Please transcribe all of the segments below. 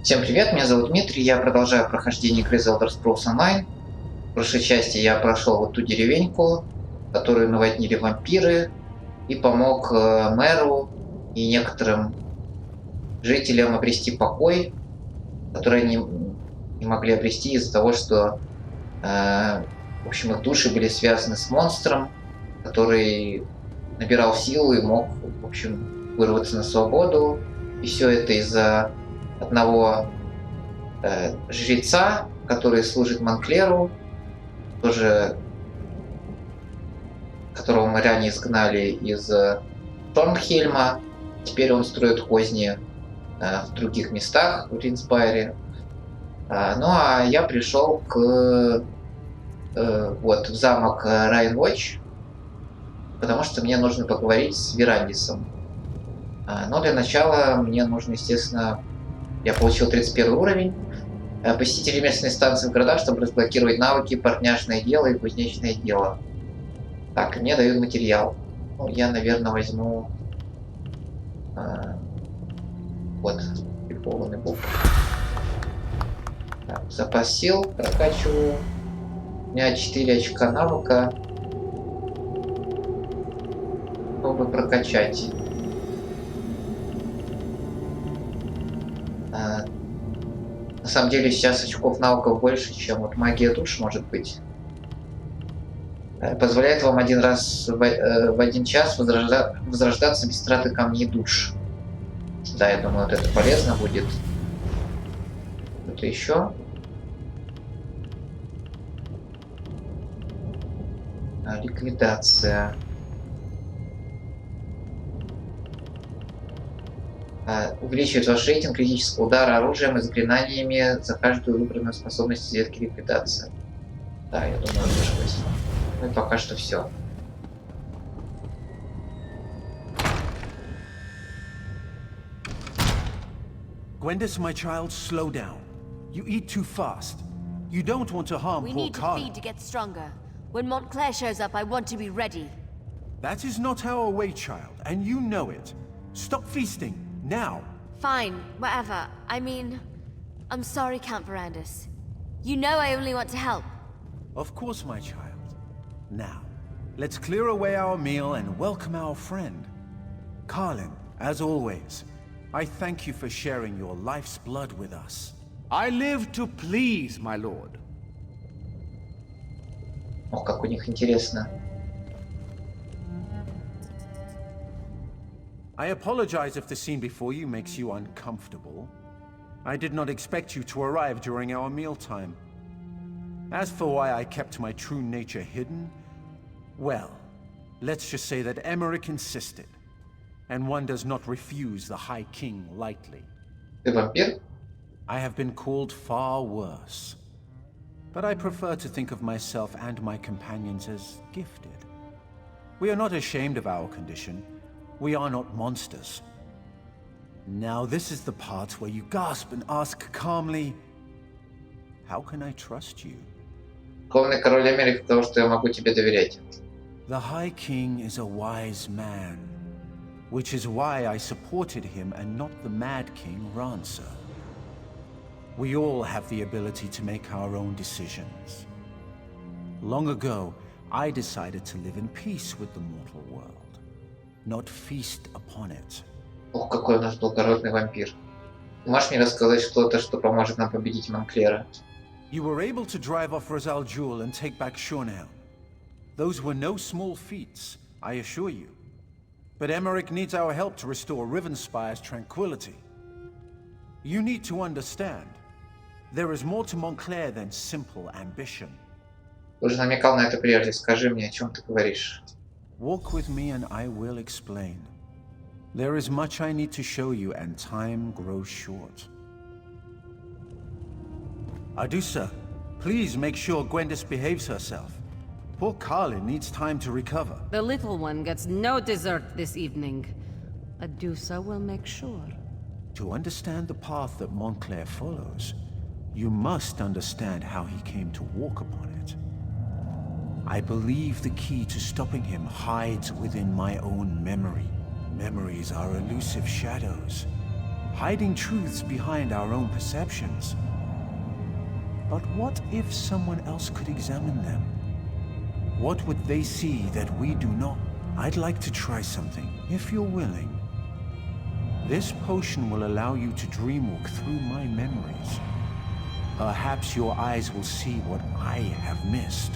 Всем привет, меня зовут Дмитрий, я продолжаю прохождение игры The Elder Scrolls Online. В прошлой части я прошел вот ту деревеньку, которую наводнили вампиры, и помог мэру и некоторым жителям обрести покой, который они не могли обрести из-за того, что в общем, их души были связаны с монстром, который набирал силу и мог, в общем, вырваться на свободу. И все это из-за одного жреца, который служит Монклеру, тоже которого мы ранее изгнали из Шторнхельма. Теперь он строит козни в других местах в Ривенспайре. Ну а я пришел в замок Райвенвотч, потому что мне нужно поговорить с Верандисом. Но для начала мне нужно, естественно, я получил 31 уровень, посетить местные станции в городах, чтобы разблокировать навыки партняшное дело и кузнечное дело. Так, мне дают материал. Ну, я, наверное, возьму вот, прикованный бук. Так, запас сил прокачиваю. У меня 4 очка навыка, чтобы прокачать. На самом деле сейчас очков навыков больше, чем вот магия душ может быть. Позволяет вам один раз в один час возрождаться без траты камней душ. Да, я думаю, вот это полезно будет. Что-то еще? Ликвидация. Увеличивает ваш рейтинг критического удара оружием и заклинаниями за каждую выбранную способность из ветки ликвидации. Да, я думаю, тоже возьму. Ну и пока что все. Gwendis, my child, slow down. You eat too fast. You don't want to harm poor Carl. We need to feed to get stronger. When Montclair shows up, I want to be ready. That is not our way, child, and you know it. Stop feasting, now. Fine, whatever. I mean, I'm sorry, Count Verandis. You know I only want to help. Of course, my child. Now, let's clear away our meal and welcome our friend. Carlin, as always, I thank you for sharing your life's blood with us. I live to please, my lord. Ох, как у них интересно. I apologize if the scene before you makes you uncomfortable. I did not expect you to arrive during our mealtime. As for why I kept my true nature hidden, well, let's just say that Emmerich insisted, and one does not refuse the High King lightly. Ты вампир? I have been called far worse, but I prefer to think of myself and my companions as gifted. We are not ashamed of our condition. We are not monsters. Now this is the part where you gasp and ask calmly, how can I trust you? Главный король Америки, потому что я могу тебе доверять. The High King is a wise man, which is why I supported him and not the Mad King Rancer. We all have the ability to make our own decisions. Long ago, I decided to live in peace with the mortal world, not feast upon it. Ох, какой у нас благородный вампир. Можешь мне рассказать что-то, что поможет нам победить Монклера? You were able to drive off Rosal Jewel and take back Shornell. Those were no small feats, I assure you. But Emmerich needs our help to restore Rivenspaire's tranquility. You need to understand, there is more to Montclair than simple ambition. Ты уже намекал на это прежде. Скажи мне, о чем ты говоришь. Walk with me and I will explain. There is much I need to show you and time grows short. Adusa, please make sure Gwendis behaves herself. Poor Carlin needs time to recover. The little one gets no dessert this evening. Adusa will make sure. To understand the path that Montclair follows, you must understand how he came to walk upon it. I believe the key to stopping him hides within my own memory. Memories are elusive shadows. hiding truths behind our own perceptions. But what if someone else could examine them? What would they see that we do not? I'd like to try something, if you're willing. This potion will allow you to dreamwalk through my memories. Perhaps your eyes will see what I have missed.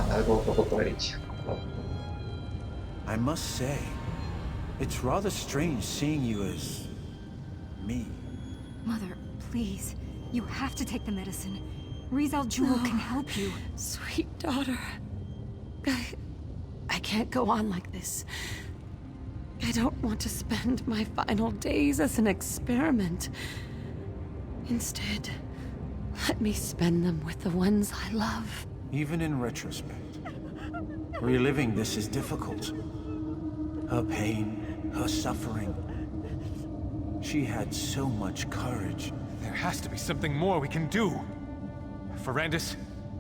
Надо было поговорить. I must say, it's rather strange seeing you as me. Mother, please. You have to take the medicine. Rizal Jewel can help you. Sweet daughter. I can't go on like this. I don't want to spend my final days as an experiment. Instead, let me spend them with the ones I love. Even in retrospect, reliving this is difficult. Her pain, her suffering. She had so much courage. There has to be something more we can do. Verandis,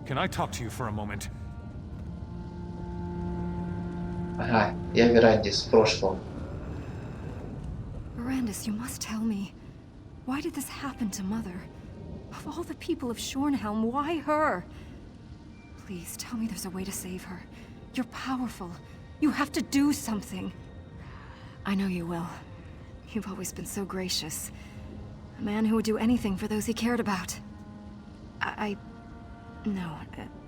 can I talk to you for a moment? Ага, я Верандис в прошлом. Verandis, you must tell me. Why did this happen to Mother? Of all the people of Shornhelm, why her? Please, tell me there's a way to save her. You're powerful. You have to do something. I know you will. You've always been so gracious. A man who would do anything for those he cared about. No,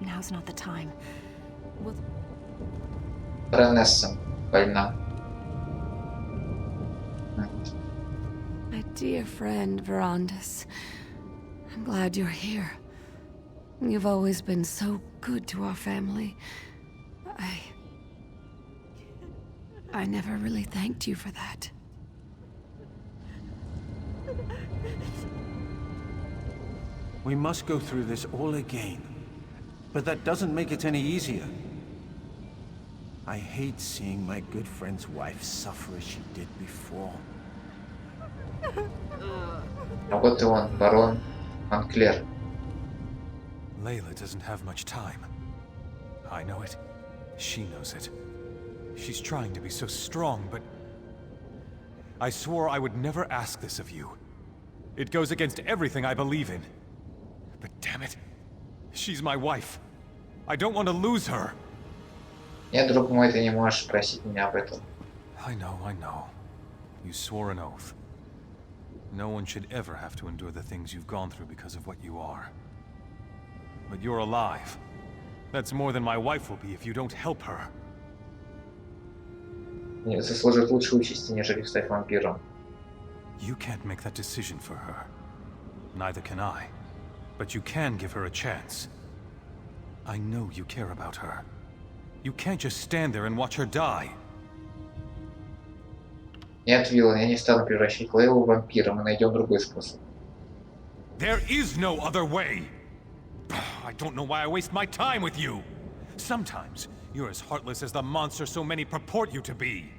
now's not the time. Well, Баронесса больна. My dear friend, Verandis. I'm glad you're here. You've always been so good to our family. I never really thanked you for that. We must go through this all again. But that doesn't make it any easier. I hate seeing my good friend's wife suffer as she did before. А вот и он, барон Монклер. Layla doesn't have much time. I know it. She knows it. She's trying to be so strong, but... I swore I would never ask this of you. It goes against everything I believe in. But damn it, she's my wife. I don't want to lose her. Нет, друг мой, ты не можешь просить меня об этом. I know. You swore an oath. No one should ever have to endure the things you've gone through because of what you are. But you're alive. That's more than my wife will be if you don't help her. Не заслужит лучшей участи, нежели стать вампиром. You can't make that decision for her. Neither can I. But you can give her a chance. I know you care about her. You can't just stand there and watch her die. Нет, Виллан, я не стану превращать Лейлу в вампира, мы найдем другой способ. There is no other way! I don't know why I waste my time with you! Sometimes, you're as heartless as the monster so many purport you to be.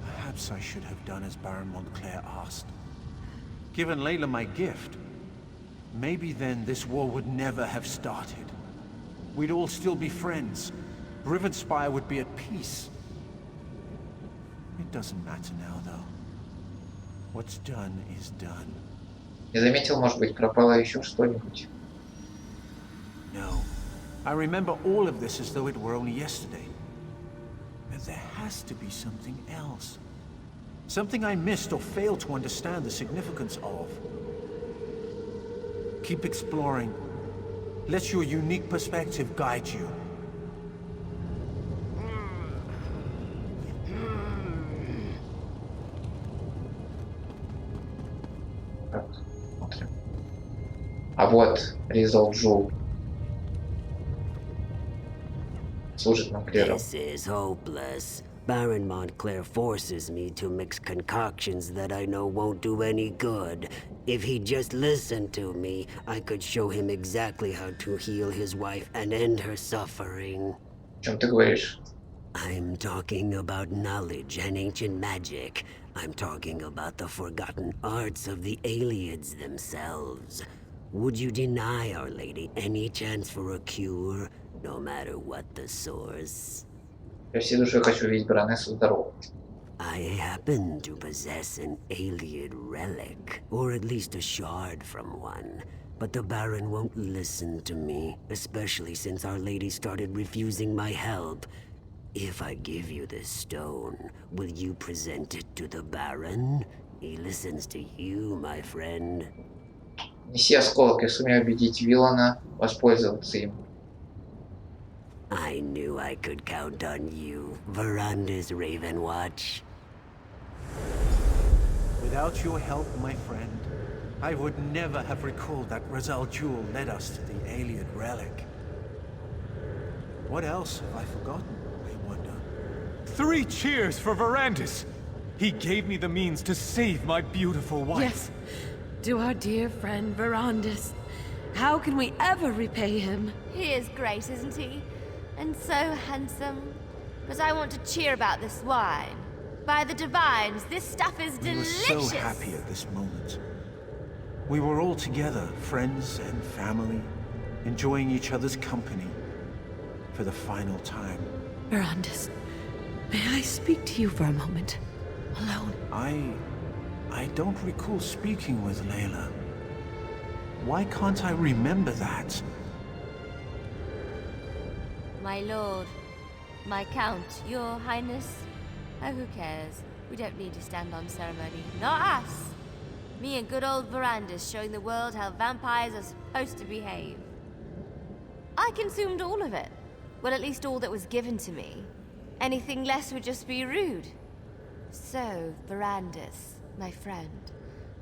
Perhaps I should have done as Baron Montclair asked. Given Layla my gift, maybe then this war would never have started. We'd all still be friends. Ривенспайр would be at peace. It doesn't matter now, though. What's done is done. Я заметил, может быть, пропало еще что-нибудь. No. I remember all of this as though it were only yesterday. But there has to be something else. Something I missed or failed to understand the significance of. Keep exploring. Let your unique perspective guide you. Так, смотрим. А вот Ризал Джул. Служит Монклером. This is hopeless. Baron Montclair forces me to mix concoctions that I know won't do any good. If he'd just listened to me, I could show him exactly how to heal his wife and end her suffering. О чем ты говоришь? I'm talking about knowledge and ancient magic. I'm talking about the forgotten arts of the Aliads themselves. Would you deny Our Lady any chance for a cure, no matter what the source? Я всей душой хочу видеть баронессу здоровой. I happen to possess an alien relic, or at least a shard from one. But the Baron won't listen to me, especially since Our Lady started refusing my help. If I give you this stone, will you present it to the Baron? He listens to you, my friend. Неси осколок и сумей убедить Вилана воспользоваться им. I knew I could count on you, Verandis Raivenwotch. Without your help, my friend, I would never have recalled that Rizal Jewel led us to the alien relic. What else have I forgotten, I wonder? 3 cheers for Verandis! He gave me the means to save my beautiful wife. Yes, to our dear friend Verandis. How can we ever repay him? He is great, isn't he? And so handsome. But I want to cheer about this wine. By the divines, this stuff is We were delicious! so happy at this moment. We were all together, friends and family, enjoying each other's company for the final time. Verandis, may I speak to you for a moment? Alone. I don't recall speaking with Layla. Why can't I remember that? My lord, my count, your highness. Oh, who cares? We don't need to stand on ceremony. Not us! Me and good old Verandis showing the world how vampires are supposed to behave. I consumed all of it. Well, at least all that was given to me. Anything less would just be rude. So, Verandis, my friend,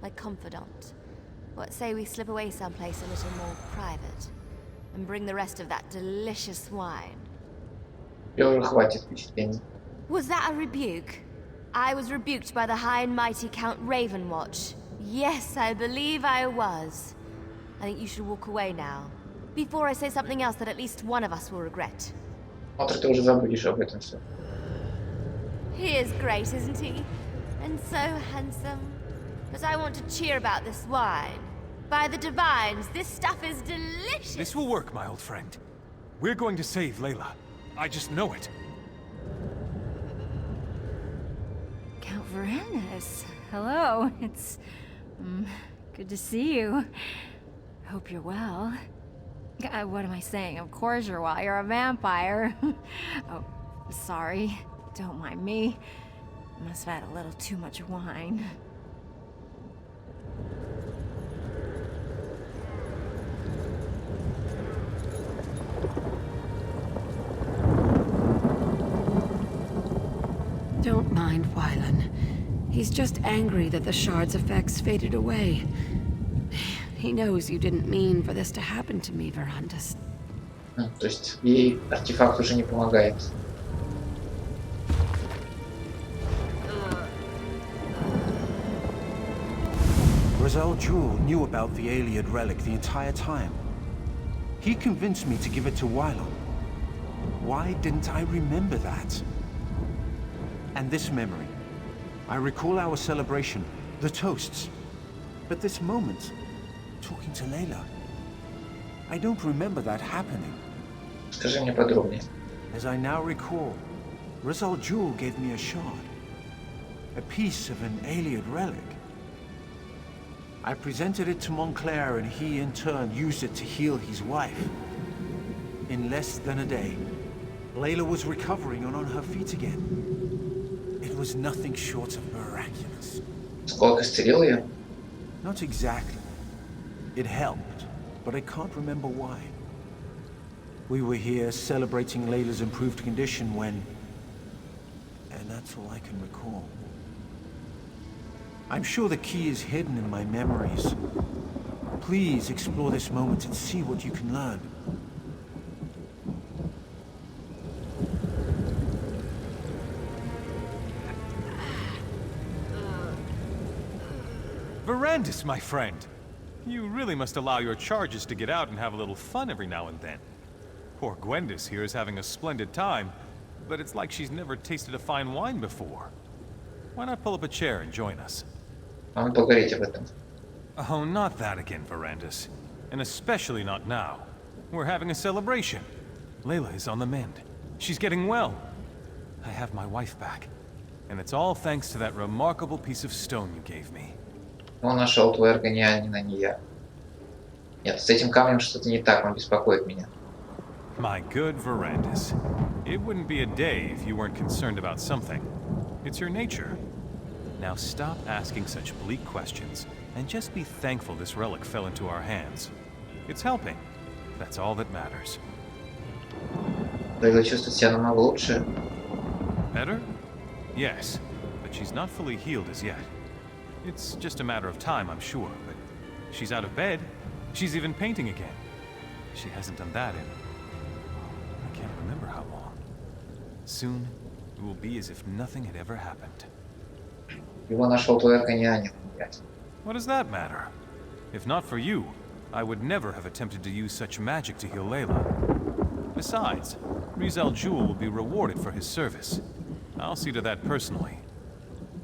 my confidant, what say we slip away someplace a little more private, and bring the rest of that delicious wine? Тебе уже хватит впечатлений. Was that a rebuke? I was rebuked by the high and mighty Count Ravенwatch. Yes, I believe I was. I think you should walk away now, before I say something else that at least one of us will regret. Смотри, ты уже забудешь об этом все. He is great, isn't he? And so handsome. But I want to cheer about this wine. By the divines, this stuff is delicious! This will work, my old friend. We're going to save Layla. I just know it. Count Verandis. Hello. It's good to see you. Hope you're well. What am I saying? Of course you're well. You're a vampire. Oh, sorry. Don't mind me. Must have had a little too much wine. Don't mind Wylan. He's just angry that the shard's effects faded away. He knows you didn't mean for this to happen to me, Verandis. То есть ей артефакт уже не помогает. Rizal Jewel knew about the alien relic the entire time. He convinced me to give it to Wylan. Why didn't I remember that? And this memory. I recall our celebration, the toasts. But this moment, talking to Layla, I don't remember that happening. Скажи мне подробнее. As I now recall, Rizal Jewel gave me a shard. A piece of an alien relic. I presented it to Montclair and he in turn used it to heal his wife. In less than a day, Layla was recovering and on her feet again. It was nothing short of miraculous. Осколок исцелил ее? Not exactly. It helped, but I can't remember why. We were here celebrating Layla's improved condition when... And that's all I can recall. I'm sure the key is hidden in my memories. Please explore this moment and see what you can learn. Verandis, my friend. You really must allow your charges to get out and have a little fun every now and then. Poor Gwendis here is having a splendid time, but it's like she's never tasted a fine wine before. Why not pull up a chair and join us? Надо поговорить об этом. Oh, not that again, Verandis. And especially not now. We're having a celebration. Layla is on the mend. She's getting well. I have my wife back. And it's all thanks to that remarkable piece of stone you gave me. Он нашел твой органианин, а не я. Нет, с этим камнем что-то не так, он беспокоит меня. My good Verandis. It wouldn't be a day if you weren't concerned about something. It's your nature. Now stop asking such bleak questions and just be thankful this relic fell into our hands. It's helping. That's all that matters. Лейла чувствует себя намного лучше. Better? Yes, but she's not fully healed as yet. It's just a matter of time, I'm sure, but she's out of bed. She's even painting again. She hasn't done that in... I can't remember how long. Soon, it will be as if nothing had ever happened. Его нашел твой органианин, блядь. What does that matter? If not for you, I would never have attempted to use such magic to heal Layla. Besides, Rizal Jewel will be rewarded for his service. I'll see to that personally.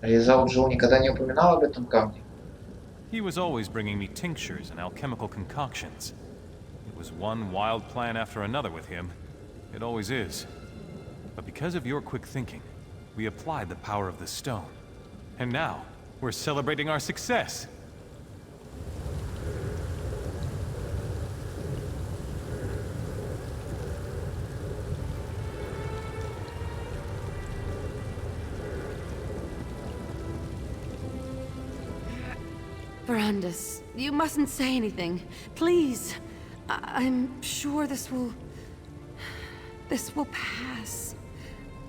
Ризал Джул никогда не упоминал об этом камне. He was always bringing me tinctures and alchemical concoctions. It was one wild plan after another with him. It always is. But because of your quick thinking, we applied the power of the stone. And now, we're celebrating our success. Verandis, you mustn't say anything. Please. I'm sure this will pass.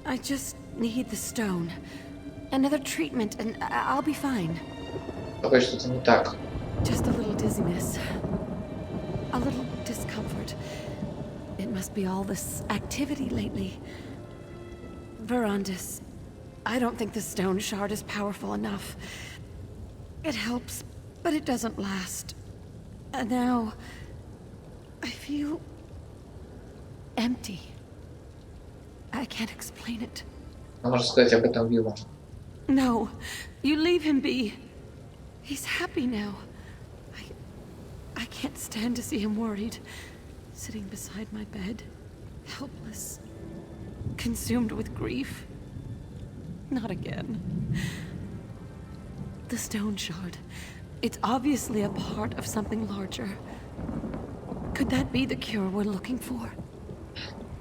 I just need the stone. Another treatment and I'll be fine. Такое что-то не так. Just a little dizziness. A little discomfort. It must be all this activity lately. Verandis, I don't think the stone shard is powerful enough. It helps, but it doesn't last. And now, I feel empty. I can't explain it. Но можно сказать об этом Виллу. No, you leave him be. He's happy now. I can't stand to see him worried, sitting beside my bed, helpless, consumed with grief. Not again. The stone shard. It's obviously a part of something larger. Could that be the cure we're looking for?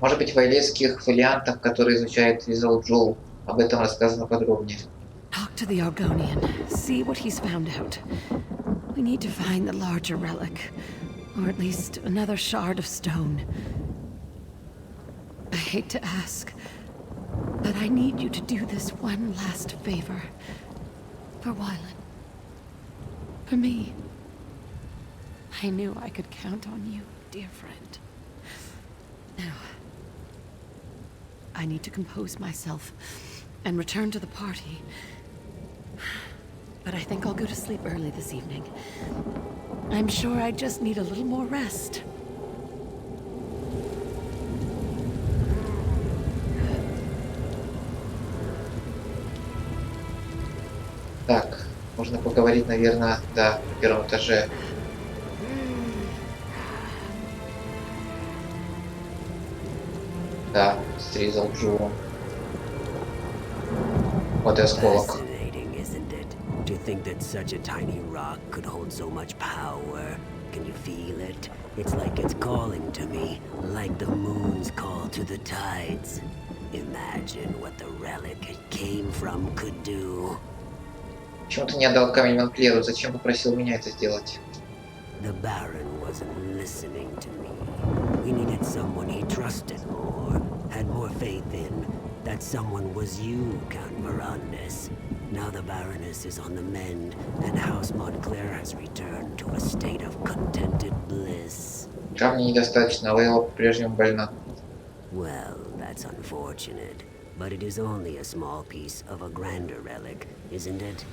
Может быть, в айлейских фолиантах, которые изучает Ризал Джул, об этом рассказано подробнее. Talk to the Argonian. See what he's found out. We need to find the larger relic. Or at least another shard of stone. I hate to ask, but I need you to do this one last favor. For Wylan. For me. I knew I could count on you, dear friend. Now, I need to compose myself and return to the party. But I think I'll go to sleep early this evening. I'm sure I just need a little more rest. Так, можно поговорить, наверное, да, на первом этаже. Да, с Ризал Джулом. Вот и осколок. Fascinating, isn't it? To think that such a tiny rock could hold so much power. Can you feel it? It's like it's calling to me, like the moon's call to the tides. Imagine what the relic it came from could do. Почему ты не отдал камень Монклеру? Зачем попросил меня это сделать? The Baron wasn't listening to me. We needed someone he trusted more, had more faith in. That someone was you, Count Verandis. Now the Baroness is on the mend, and House Montclair has returned to a state of contented bliss. Камня недостаточно, Лейла по-прежнему больна. Well, that's unfortunate, but it is only a small piece of a grander relic, isn't it?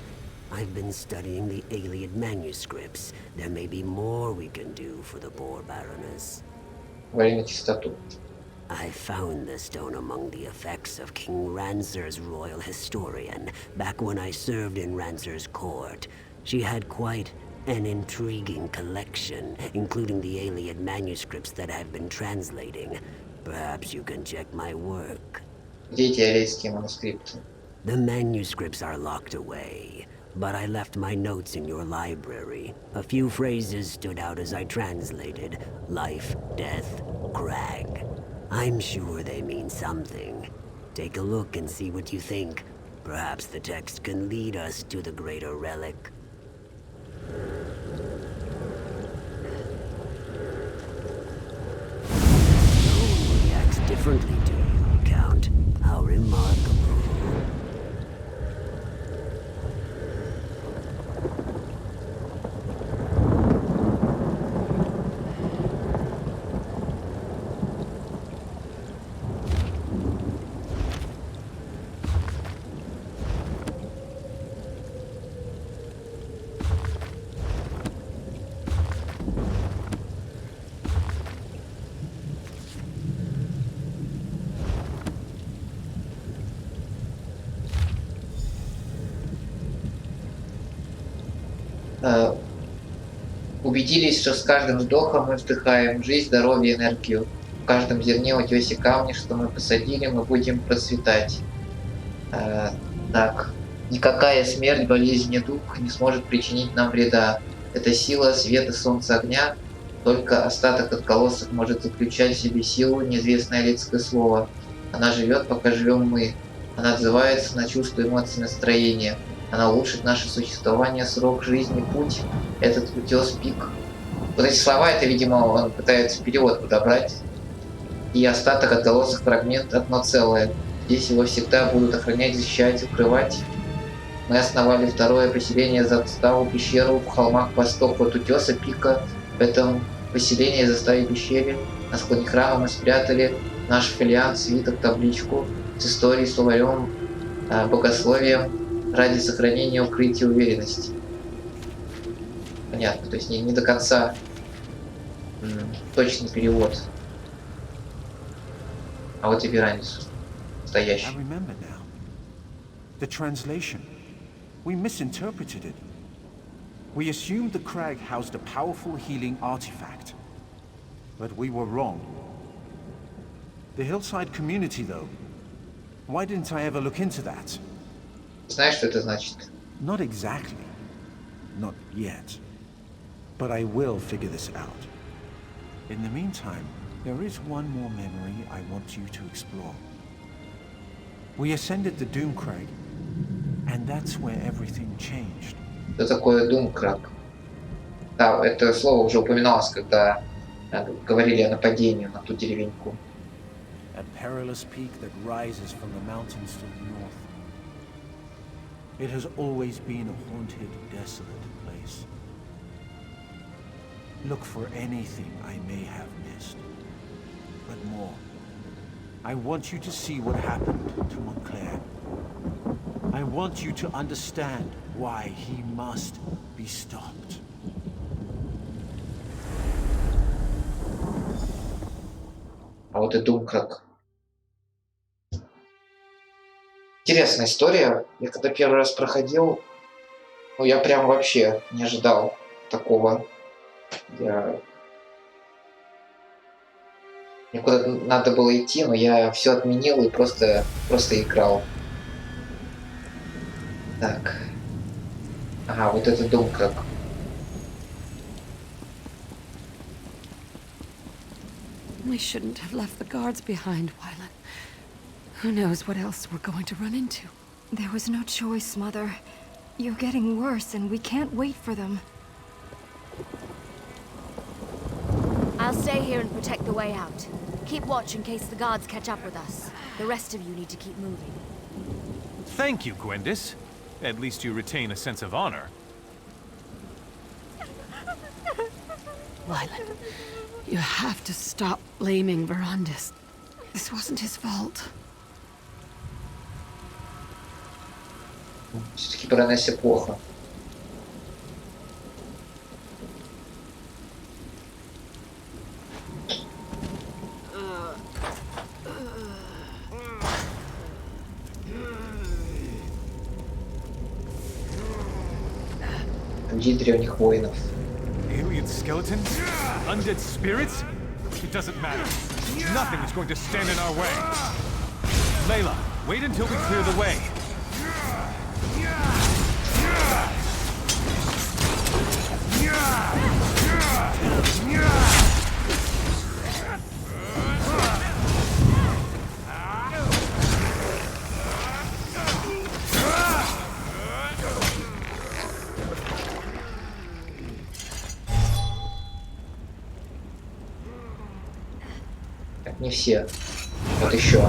I've been studying the Iliad manuscripts. There may be more we can do for the poor Baroness. Говори на чистоту. I found the stone among the effects of King Ranzer's royal historian, back when I served in Ranzer's court. She had quite An intriguing collection, including the alien manuscripts that I've been translating. Perhaps you can check my work. Где эти алейские манускрипты? The manuscripts are locked away, but I left my notes in your library. A few phrases stood out as I translated. Life, death, crag. I'm sure they mean something. Take a look and see what you think. Perhaps the text can lead us to the greater relic. Stone reacts differently to you, Count. How remarkable. Убедились, что с каждым вздохом мы вдыхаем жизнь, здоровье, энергию. В каждом зерне, утесе, камне, что мы посадили, мы будем процветать. Так. Никакая смерть, болезнь, недуг не сможет причинить нам вреда. Это сила света, солнца, огня. Только остаток от колоссов может заключать в себе силу, неизвестное людское слово. Она живет, пока живем мы. Она отзывается на чувства, эмоции, настроения. Она улучшит наше существование, срок жизни, путь, этот утес, пик. Вот эти слова, это, видимо, он пытается перевод подобрать. И остаток от голосов фрагмент одно целое. Здесь его всегда будут охранять, защищать, укрывать. Мы основали второе поселение за заставу пещеру в холмах к востоку от утеса, пика. В этом поселении заставе пещере на склоне храма мы спрятали наш фолиант, свиток, табличку с историей, словарем, богословием, ради сохранения укрытия уверенности. Понятно, то есть не до конца точный перевод. А вот и Верандис настоящий. I remember now. The translation. We misinterpreted it. We assumed the crag housed a powerful healing artifact. But we were wrong. The hillside community, though. Why didn't I ever look into that? Знаешь, что это значит? Not exactly. Not yet. But I will figure this out. In the meantime, there is one more memory I want you to explore. We ascended the Doomcrag, and that's where everything changed. Что такое Думкрак? Да, это слово уже упоминалось, когда говорили о нападении на ту деревеньку. A perilous peak that rises from the mountains to the north. It has always been a haunted, desolate place. Look for anything I may have missed. But more, I want you to see what happened to Montclair. I want you to understand why he must be stopped. А вот и Думкрак. Интересная история. Я когда первый раз проходил, ну я прям вообще не ожидал такого. Мне куда-то надо было идти, но я все отменил и просто играл. Так. Ага, вот это Думкрак. We shouldn't have left the guards behind, Wylan. Who knows what else we're going to run into? There was no choice, Mother. You're getting worse, and we can't wait for them. I'll stay here and protect the way out. Keep watch in case the guards catch up with us. The rest of you need to keep moving. Thank you, Gwendis. At least you retain a sense of honor. Wylan, you have to stop blaming Verandis. This wasn't his fault. Все-таки Баронессе плохо. Будить древних воинов. Alien skeletons? Undead spirits? It doesn't matter. Nothing is going to stand in our way. Layla, wait until we clear the way. Так, не все. Вот еще.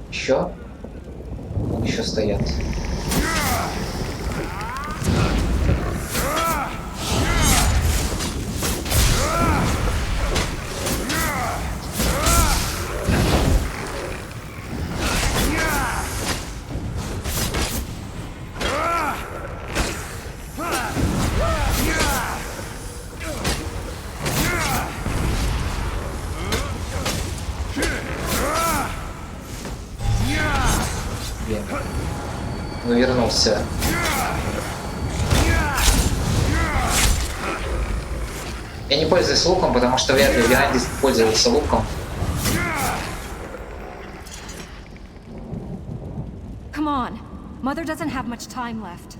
Еще? Вон еще стоят. Блин. Ну, вернулся. Я не пользуюсь луком, потому что вряд ли Верандис пользовался луком. Come on. Mother doesn't have much time left.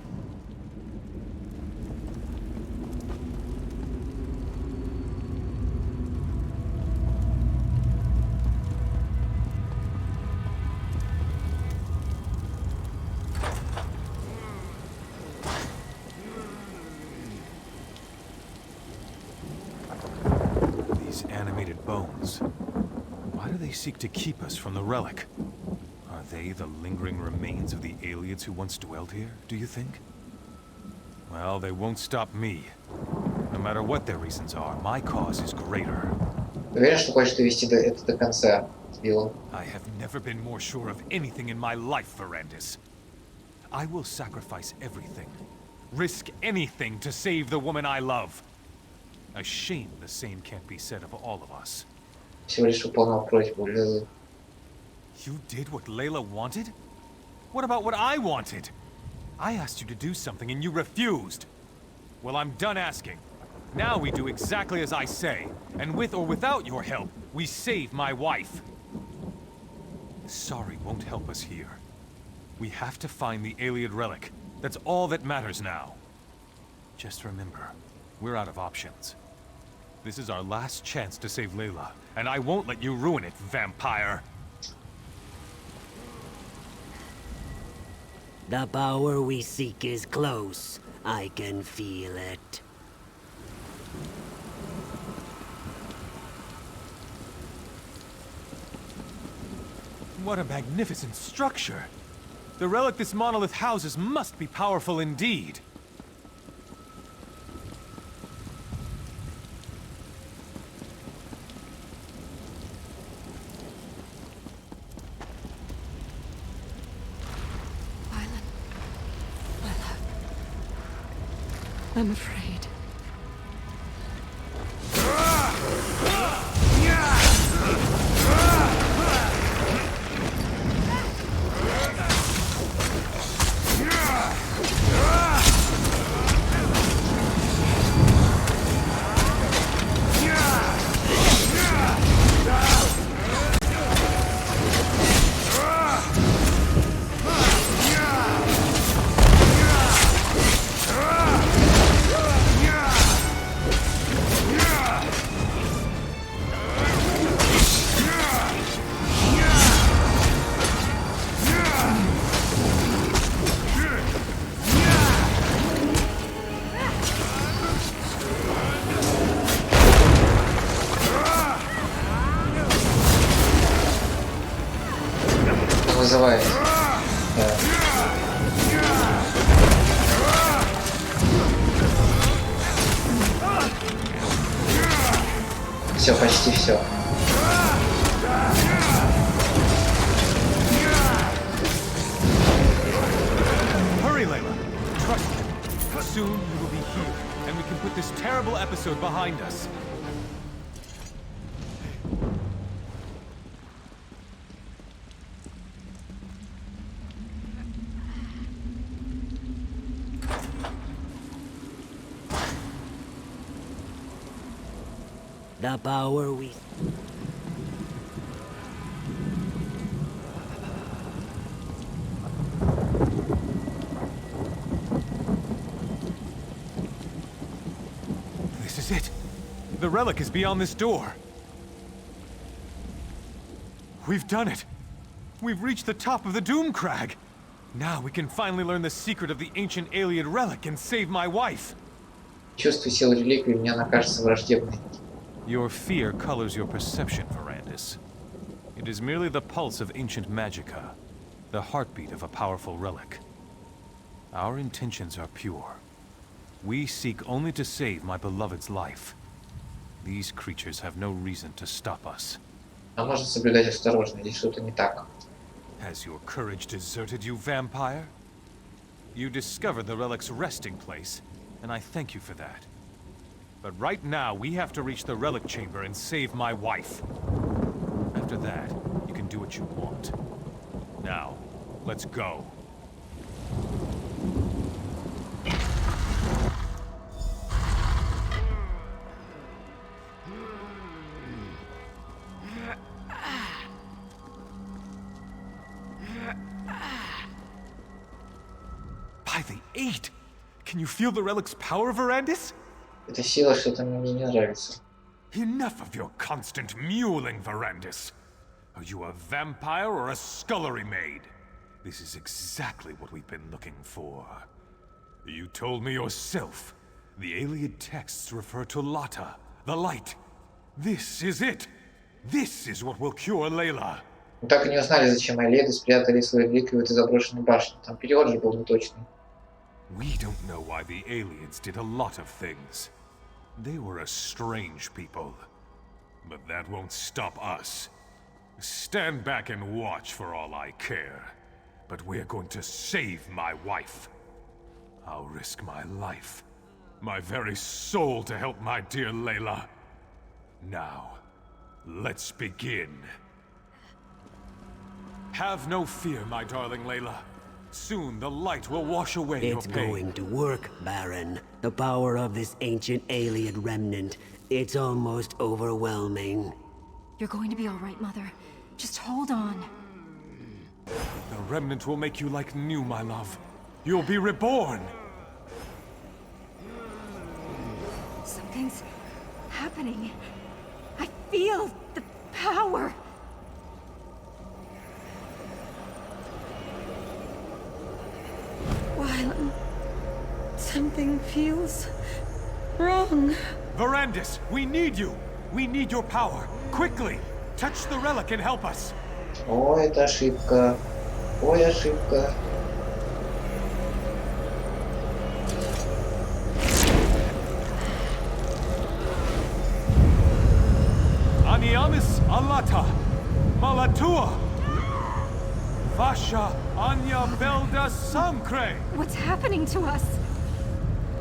These animated bones. Why do they seek to keep us from the relic? Are they the lingering remains of the aliens who once dwelled here, do you think? Well, they won't stop me. No matter what their reasons are, my cause is greater. Уверен, что хочешь довести это до конца, Билл. I have never been more sure of anything in my life, Verandis. I will sacrifice everything, risk anything to save the woman I love. A shame the same can't be said of all of us. Всего лишь выполнял просьбу Лилы. You did what Layla wanted? What about what I wanted? I asked you to do something and you refused. Well, I'm done asking. Now we do exactly as I say, and with or without your help, we save my wife. Sorry won't help us here. We have to find the Iliad relic. That's all that matters now. Just remember, we're out of options. This is our last chance to save Layla, and I won't let you ruin it, vampire! The power we seek is close. I can feel it. What a magnificent structure! The relic this monolith houses must be powerful indeed. I'm afraid. давай. Да. Все, почти все. Hurry, Layla. Trust me. Soon we will be here, and we can put this terrible episode behind us. The power we... This is it. The relic is beyond this door. We've done it. We've reached the top of the Doom Crag. Now we can finally learn the secret of the ancient Alien relic and save my wife. Чувство силы реликвии мне она кажется враждебной. Your fear colors your perception, Verandis. It is merely the pulse of ancient magicka, the heartbeat of a powerful relic. Our intentions are pure. We seek only to save my beloved's life. These creatures have no reason to stop us. А можно соблюдать осторожно, здесь что-то не так. Has your courage deserted you, vampire? You discovered the relic's resting place, and I thank you for that. But right now, we have to reach the relic chamber and save my wife. After that, you can do what you want. Now, let's go. By the 8! Can you feel the relic's power, Verandis? Эта сила что-то мне не нравится. Enough of your constant mewling, Verandis. Are you a vampire or a scullery maid? This is exactly what we've been looking for. You told me yourself. The Iliad texts refer to Lata, the light. This is it. This is what will cure Layla. Мы так и не узнали, зачем Аледы спрятали свою реликвию в этой заброшенной башне. Там перевод же был неточный. We don't know why the aliens did a lot of things. They were a strange people. But that won't stop us. Stand back and watch for all I care. But we're going to save my wife. I'll risk my life, my very soul to help my dear Layla. Now, let's begin. Have no fear, my darling Layla. Soon the light will wash away your pain. It's going to work, Baron. The power of this ancient alien remnant. It's almost overwhelming. You're going to be all right, Mother. Just hold on. The remnant will make you like new, my love. You'll be reborn. Something's happening. I feel the power. Wylan, something feels wrong. Verandis, we need you. We need your power. Quickly, touch the relic and help us. Ой, это ошибка. Ой, ошибка. Aniamis alata, malatua, vasha anya belda samkre. What's happening to us?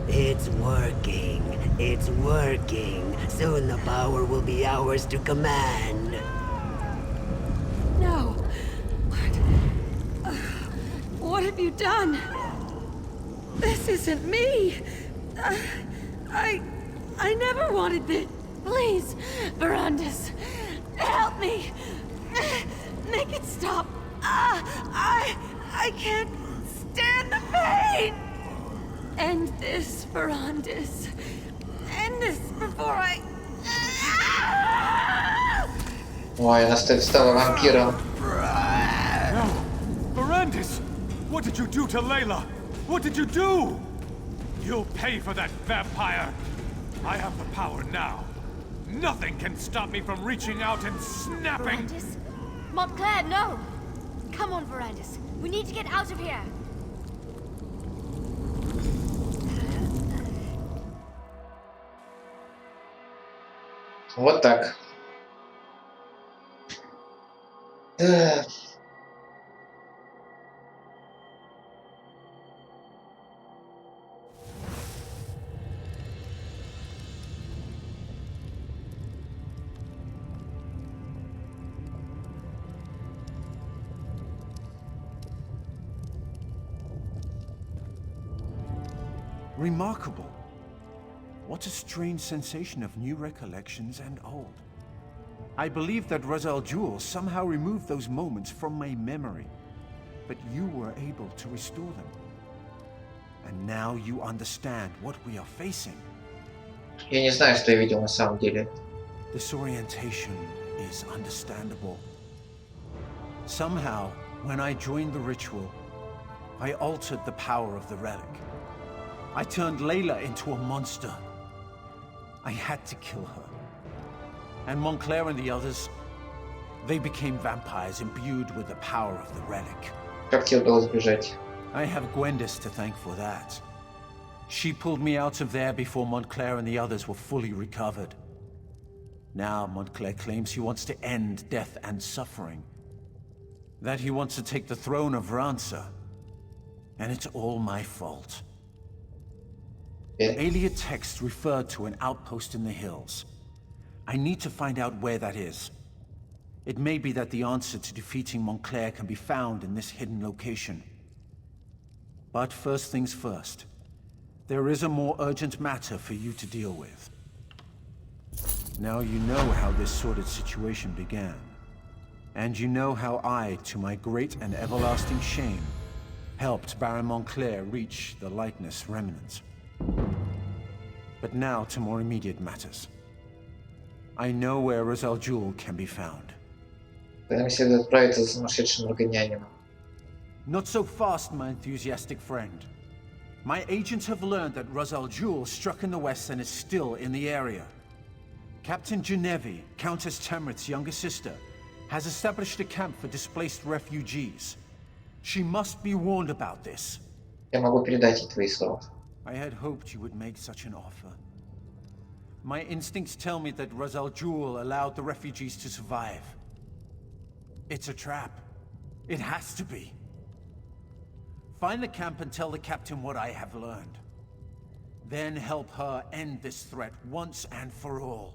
It's working. It's working. Soon the power will be ours to command. No. What have you done? This isn't me. I never wanted this. Please, Verandis, help me. Make it stop. I can't stand the pain. End this, Verandis. End this before I... Ой, она стала вампиром. No, Verandis, what did you do to Layla? What did you do? You'll pay for that, vampire. I have the power now. Nothing can stop me from reaching out and snapping. Verandis? Montclair, no! Come on, Verandis. We need to get out of here. Вот так. Да. Remarkable. What a strange sensation of new recollections and old. I believe that Ra's Jewel somehow removed those moments from my memory, but you were able to restore them. And now you understand what we are facing. Я не знаю, что я видел на самом деле. Disorientation is understandable. Somehow, when I joined the ritual, I altered the power of the relic. I turned Layla into a monster. I had to kill her. And Montclair and the others, they became vampires imbued with the power of the relic. Как тебе удалось сбежать? I have Gwendis to thank for that. She pulled me out of there before Montclair and the others were fully recovered. Now Montclair claims he wants to end death and suffering. That he wants to take the throne of Ransa. And it's all my fault. The Alia text referred to an outpost in the hills. I need to find out where that is. It may be that the answer to defeating Montclair can be found in this hidden location. But first things first. There is a more urgent matter for you to deal with. Now you know how this sordid situation began. And you know how I, to my great and everlasting shame, helped Baron Montclair reach the likeness remnant. But now to more immediate matters. I know where Ra's Jewel can be found. Нам следует отправиться за сумасшедшим органянином. Not so fast, my enthusiastic friend. My agents have learned that Ra's Jewel struck in the west and is still in the area. Captain Genevieve, Countess Temrith's younger sister, has established a camp for displaced refugees. She must be warned about this. Я могу передать ей твои слова. I had hoped you would make such an offer. My instincts tell me that Ra's Jewel allowed the refugees to survive. It's a trap. It has to be. Find the camp and tell the captain what I have learned. Then help her end this threat once and for all.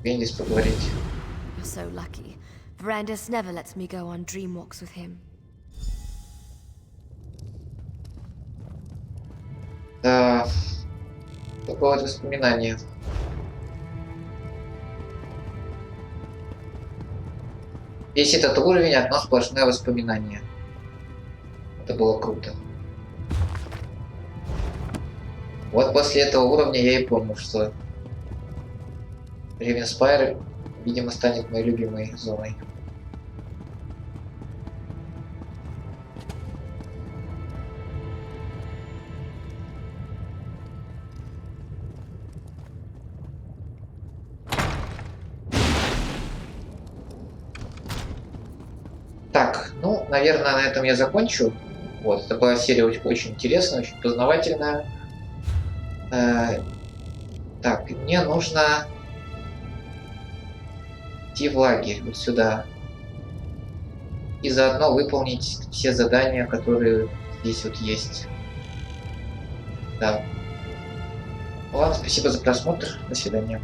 Вендис поговорить. You're so lucky. Verandis never lets me go on dream walks with him. Да. Такое вот воспоминание. Весь этот уровень одно сплошное воспоминание. Это было круто. Вот после этого уровня я и понял, что Ривенспайр, видимо, станет моей любимой зоной. Так, ну, наверное, на этом я закончу. Вот, это была серия очень интересная, очень познавательная. Так, мне нужно идти в лагерь, вот сюда. И заодно выполнить все задания, которые здесь вот есть. Да. Ладно, спасибо за просмотр. До свидания.